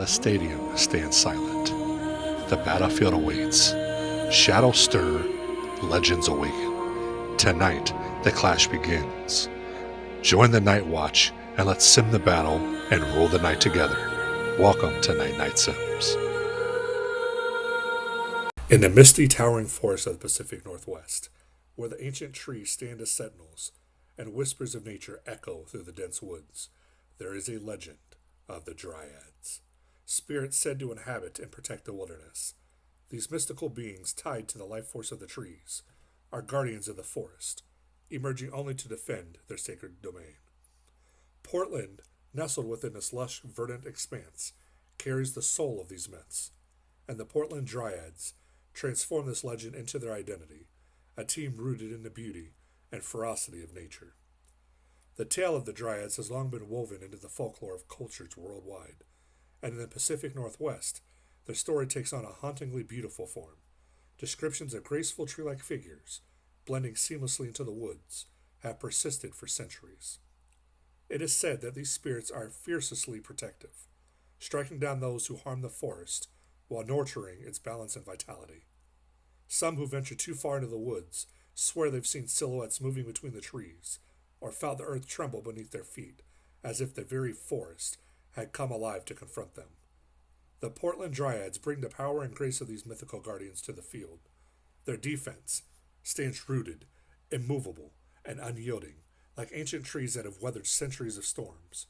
A stadium stands silent. The battlefield awaits. Shadows stir, legends awaken. Tonight, the clash begins. Join the Night Watch and let's sim the battle and rule the night together. Welcome to Night Night Sims. In the misty, towering forest of the Pacific Northwest, where the ancient trees stand as sentinels and whispers of nature echo through the dense woods, there is a legend of the Dryads. Spirits said to inhabit and protect the wilderness. These mystical beings, tied to the life force of the trees, are guardians of the forest, emerging only to defend their sacred domain. Portland, nestled within this lush, verdant expanse, carries the soul of these myths, and the Portland Dryads transform this legend into their identity, a team rooted in the beauty and ferocity of nature. The tale of the Dryads has long been woven into the folklore of cultures worldwide, and in the Pacific Northwest, their story takes on a hauntingly beautiful form. Descriptions of graceful tree-like figures, blending seamlessly into the woods, have persisted for centuries. It is said that these spirits are fiercely protective, striking down those who harm the forest while nurturing its balance and vitality. Some who venture too far into the woods swear they've seen silhouettes moving between the trees, or felt the earth tremble beneath their feet, as if the very forest had come alive to confront them. The Portland Dryads bring the power and grace of these mythical guardians to the field. Their defense stands rooted, immovable, and unyielding, like ancient trees that have weathered centuries of storms.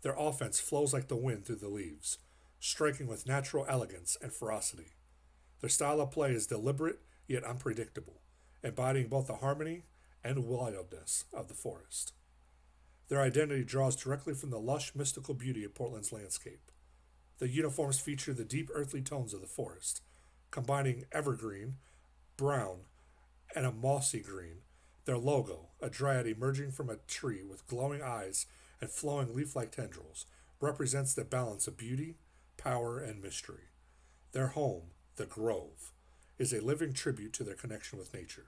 Their offense flows like the wind through the leaves, striking with natural elegance and ferocity. Their style of play is deliberate yet unpredictable, embodying both the harmony and wildness of the forest. Their identity draws directly from the lush, mystical beauty of Portland's landscape. The uniforms feature the deep earthly tones of the forest, combining evergreen, brown, and a mossy green. Their logo, a dryad emerging from a tree with glowing eyes and flowing leaf-like tendrils, represents the balance of beauty, power, and mystery. Their home, the Grove, is a living tribute to their connection with nature.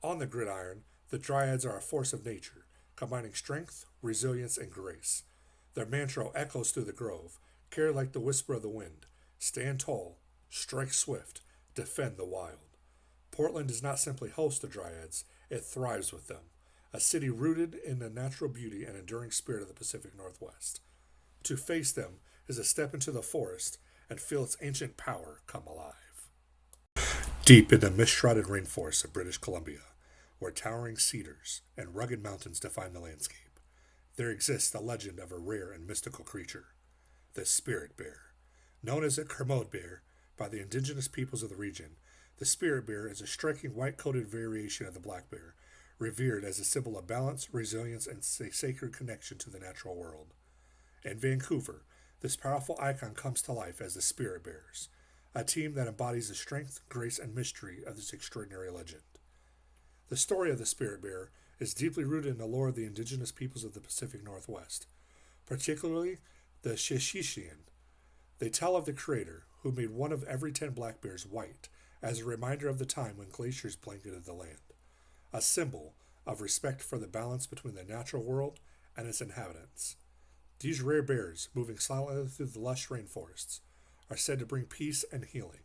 On the gridiron, the Dryads are a force of nature, combining strength, resilience, and grace. Their mantra echoes through the grove, carried like the whisper of the wind: stand tall, strike swift, defend the wild. Portland does not simply host the Dryads, it thrives with them, a city rooted in the natural beauty and enduring spirit of the Pacific Northwest. To face them is a step into the forest and feel its ancient power come alive. Deep in the mist-shrouded rainforests of British Columbia, where towering cedars and rugged mountains define the landscape, there exists the legend of a rare and mystical creature, the spirit bear. Known as a Kermode bear by the indigenous peoples of the region, the spirit bear is a striking white-coated variation of the black bear, revered as a symbol of balance, resilience, and a sacred connection to the natural world. In Vancouver, this powerful icon comes to life as the Spirit Bears, a team that embodies the strength, grace, and mystery of this extraordinary legend. The story of the Spirit Bear is deeply rooted in the lore of the indigenous peoples of the Pacific Northwest, particularly the Sheshishian. They tell of the Creator, who made one of every 10 black bears white, as a reminder of the time when glaciers blanketed the land, a symbol of respect for the balance between the natural world and its inhabitants. These rare bears, moving silently through the lush rainforests, are said to bring peace and healing,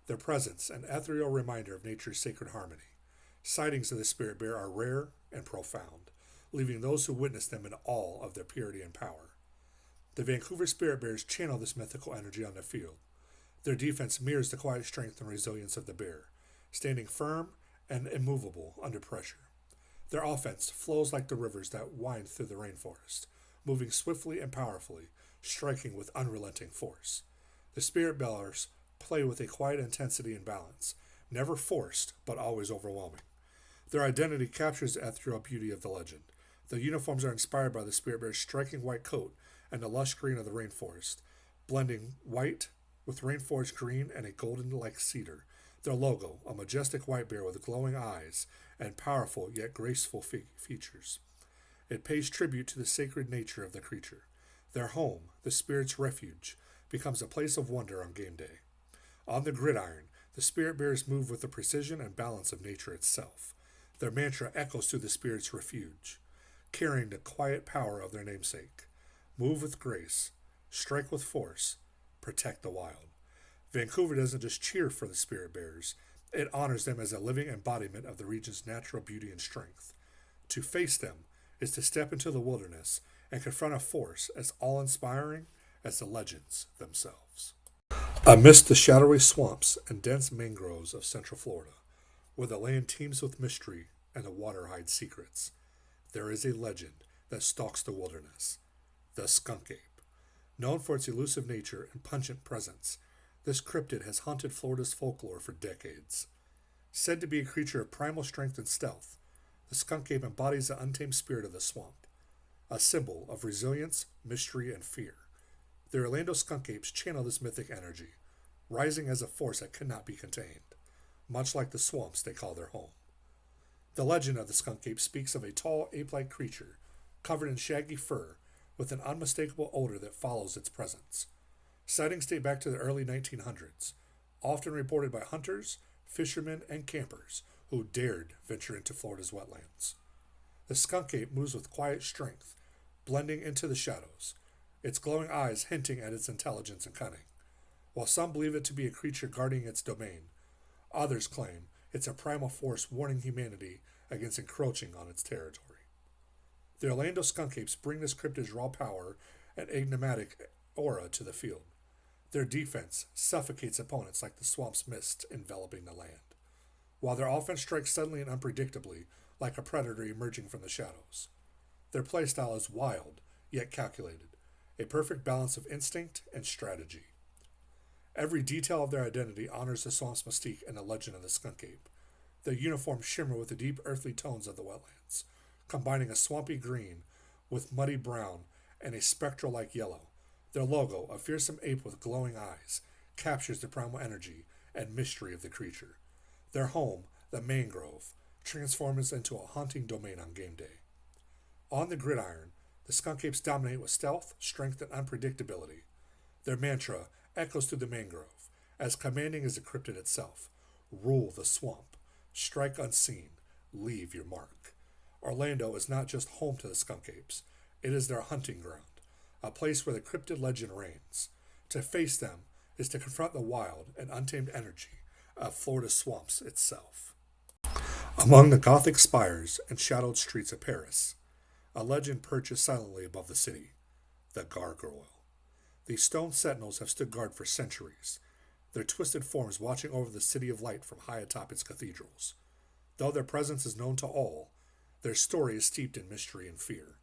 their presence an ethereal reminder of nature's sacred harmony. Sightings of the spirit bear are rare and profound, leaving those who witness them in awe of their purity and power. The Vancouver Spirit Bears channel this mythical energy on the field. Their defense mirrors the quiet strength and resilience of the bear, standing firm and immovable under pressure. Their offense flows like the rivers that wind through the rainforest, moving swiftly and powerfully, striking with unrelenting force. The Spirit Bears play with a quiet intensity and balance, never forced, but always overwhelming. Their identity captures the ethereal beauty of the legend. The uniforms are inspired by the Spirit Bear's striking white coat and the lush green of the rainforest, blending white with rainforest green and a golden-like cedar. Their logo, a majestic white bear with glowing eyes and powerful yet graceful features. It pays tribute to the sacred nature of the creature. Their home, the spirit's refuge, becomes a place of wonder on game day. On the gridiron, the Spirit Bears move with the precision and balance of nature itself. Their mantra echoes through the spirit's refuge, carrying the quiet power of their namesake. Move with grace, strike with force, protect the wild. Vancouver doesn't just cheer for the spirit bearers, it honors them as a living embodiment of the region's natural beauty and strength. To face them is to step into the wilderness and confront a force as awe inspiring as the legends themselves. Amidst the shadowy swamps and dense mangroves of central Florida, where the land teems with mystery and the water hides secrets, there is a legend that stalks the wilderness, the skunk ape. Known for its elusive nature and pungent presence, this cryptid has haunted Florida's folklore for decades. Said to be a creature of primal strength and stealth, the skunk ape embodies the untamed spirit of the swamp, a symbol of resilience, mystery, and fear. The Orlando skunk apes channel this mythic energy, rising as a force that cannot be contained, much like the swamps they call their home. The legend of the skunk ape speaks of a tall, ape-like creature, covered in shaggy fur, with an unmistakable odor that follows its presence. Sightings date back to the early 1900s, often reported by hunters, fishermen, and campers who dared venture into Florida's wetlands. The skunk ape moves with quiet strength, blending into the shadows, its glowing eyes hinting at its intelligence and cunning. While some believe it to be a creature guarding its domain, others claim it's a primal force warning humanity against encroaching on its territory. The Orlando skunk apes bring this cryptid's raw power and enigmatic aura to the field. Their defense suffocates opponents like the swamp's mist enveloping the land, while their offense strikes suddenly and unpredictably like a predator emerging from the shadows. Their playstyle is wild, yet calculated, a perfect balance of instinct and strategy. Every detail of their identity honors the swamp's mystique and the legend of the skunk ape. Their uniforms shimmer with the deep earthly tones of the wetlands, combining a swampy green with muddy brown and a spectral-like yellow. Their logo, a fearsome ape with glowing eyes, captures the primal energy and mystery of the creature. Their home, the mangrove, transforms into a haunting domain on game day. On the gridiron, the skunk apes dominate with stealth, strength, and unpredictability. Their mantra echoes through the mangrove, as commanding as the cryptid itself. Rule the swamp. Strike unseen. Leave your mark. Orlando is not just home to the skunk apes. It is their hunting ground, a place where the cryptid legend reigns. To face them is to confront the wild and untamed energy of Florida's swamps itself. Among the Gothic spires and shadowed streets of Paris, a legend perches silently above the city, the gargoyle. These stone sentinels have stood guard for centuries, their twisted forms watching over the city of light from high atop its cathedrals. Though their presence is known to all, their story is steeped in mystery and fear.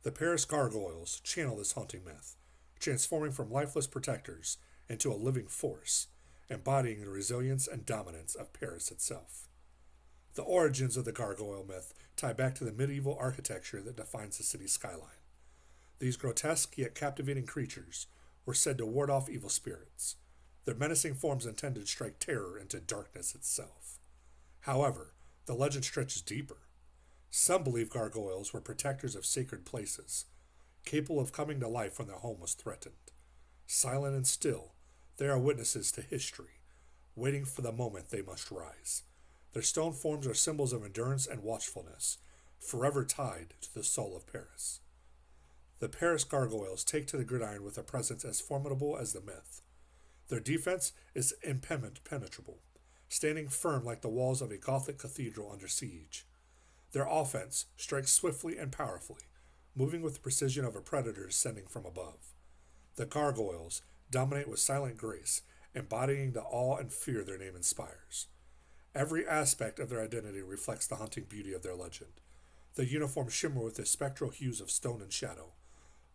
The Paris gargoyles channel this haunting myth, transforming from lifeless protectors into a living force, embodying the resilience and dominance of Paris itself. The origins of the gargoyle myth tie back to the medieval architecture that defines the city's skyline. These grotesque yet captivating creatures were said to ward off evil spirits, their menacing forms intended to strike terror into darkness itself. However, the legend stretches deeper. Some believe gargoyles were protectors of sacred places, capable of coming to life when their home was threatened. Silent and still, they are witnesses to history, waiting for the moment they must rise. Their stone forms are symbols of endurance and watchfulness, forever tied to the soul of Paris. The Paris gargoyles take to the gridiron with a presence as formidable as the myth. Their defense is impenetrable, standing firm like the walls of a Gothic cathedral under siege. Their offense strikes swiftly and powerfully, moving with the precision of a predator descending from above. The gargoyles dominate with silent grace, embodying the awe and fear their name inspires. Every aspect of their identity reflects the haunting beauty of their legend. Their uniforms shimmer with the spectral hues of stone and shadow,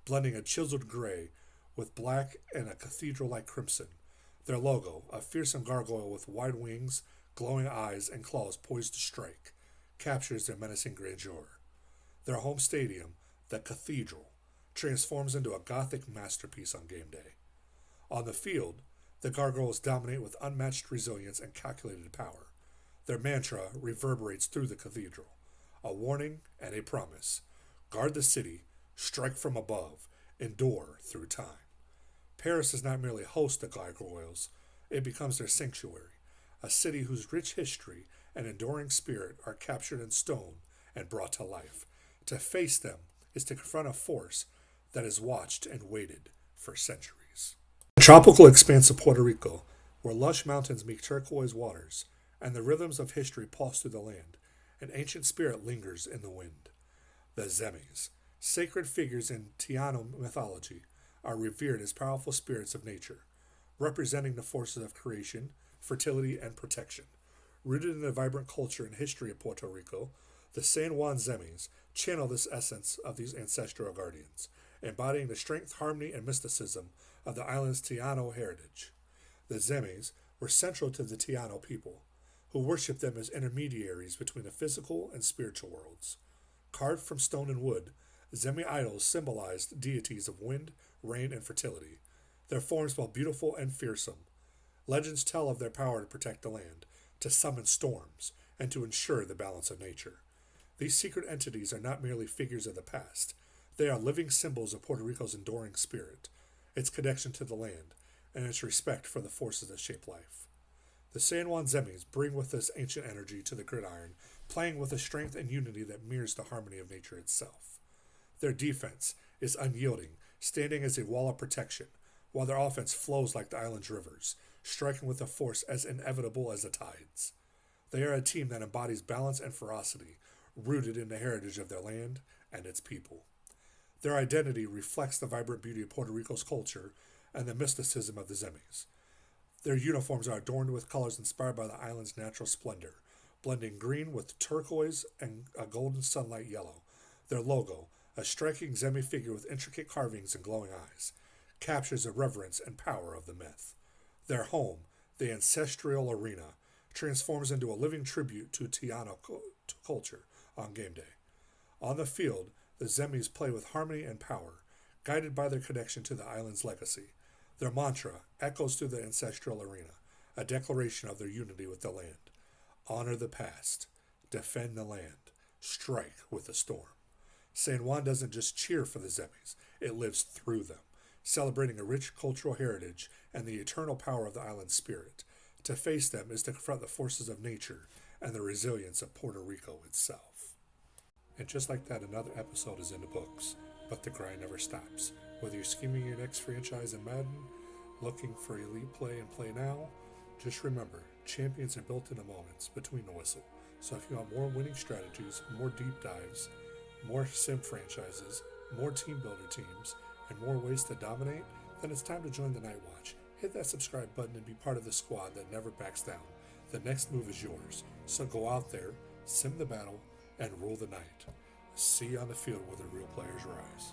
blending a chiseled gray with black and a cathedral-like crimson. Their logo, a fearsome gargoyle with wide wings, glowing eyes, and claws poised to strike, captures their menacing grandeur. Their home stadium, the Cathedral, transforms into a Gothic masterpiece on game day. On the field, the gargoyles dominate with unmatched resilience and calculated power. Their mantra reverberates through the cathedral, a warning and a promise. Guard the city, strike from above, endure through time. Paris does not merely host the gargoyles, it becomes their sanctuary, a city whose rich history and enduring spirit are captured in stone and brought to life. To face them is to confront a force that has watched and waited for centuries. tropical expanse of Puerto Rico, where lush mountains meet turquoise waters, and the rhythms of history pulse through the land, an ancient spirit lingers in the wind. The Zemis, sacred figures in Tiano mythology, are revered as powerful spirits of nature, representing the forces of creation, fertility, and protection. Rooted in the vibrant culture and history of Puerto Rico, the San Juan Zemis channel this essence of these ancestral guardians, embodying the strength, harmony, and mysticism of the island's Tiano heritage. The Zemis were central to the Tiano people, who worshipped them as intermediaries between the physical and spiritual worlds. Carved from stone and wood, Zemi idols symbolized deities of wind, rain, and fertility, their forms both beautiful and fearsome. Legends tell of their power to protect the land, to summon storms, and to ensure the balance of nature. These secret entities are not merely figures of the past. They are living symbols of Puerto Rico's enduring spirit, its connection to the land, and its respect for the forces that shape life. The San Juan Zemis bring with this ancient energy to the gridiron, playing with a strength and unity that mirrors the harmony of nature itself. Their defense is unyielding, standing as a wall of protection, while their offense flows like the island's rivers, striking with a force as inevitable as the tides. They are a team that embodies balance and ferocity, rooted in the heritage of their land and its people. Their identity reflects the vibrant beauty of Puerto Rico's culture and the mysticism of the Zemis. Their uniforms are adorned with colors inspired by the island's natural splendor, blending green with turquoise and a golden sunlight yellow. Their logo, a striking Zemi figure with intricate carvings and glowing eyes, captures the reverence and power of the myth. Their home, the ancestral arena, transforms into a living tribute to Tiano culture on game day. On the field, the Zemis play with harmony and power, guided by their connection to the island's legacy. Their mantra echoes through the ancestral arena, a declaration of their unity with the land. Honor the past, defend the land, strike with the storm. San Juan doesn't just cheer for the Zemis, it lives through them, celebrating a rich cultural heritage and the eternal power of the island's spirit. To face them is to confront the forces of nature and the resilience of Puerto Rico itself. And just like that, another episode is in the books, but the grind never stops. Whether you're scheming your next franchise in Madden, looking for elite play and play now, just remember, champions are built in the moments between the whistle. So if you want more winning strategies, more deep dives, more sim franchises, more team builder teams, and more ways to dominate, then it's time to join the Night Watch. Hit that subscribe button and be part of the squad that never backs down. The next move is yours. So go out there, sim the battle, and rule the night. See you on the field where the real players rise.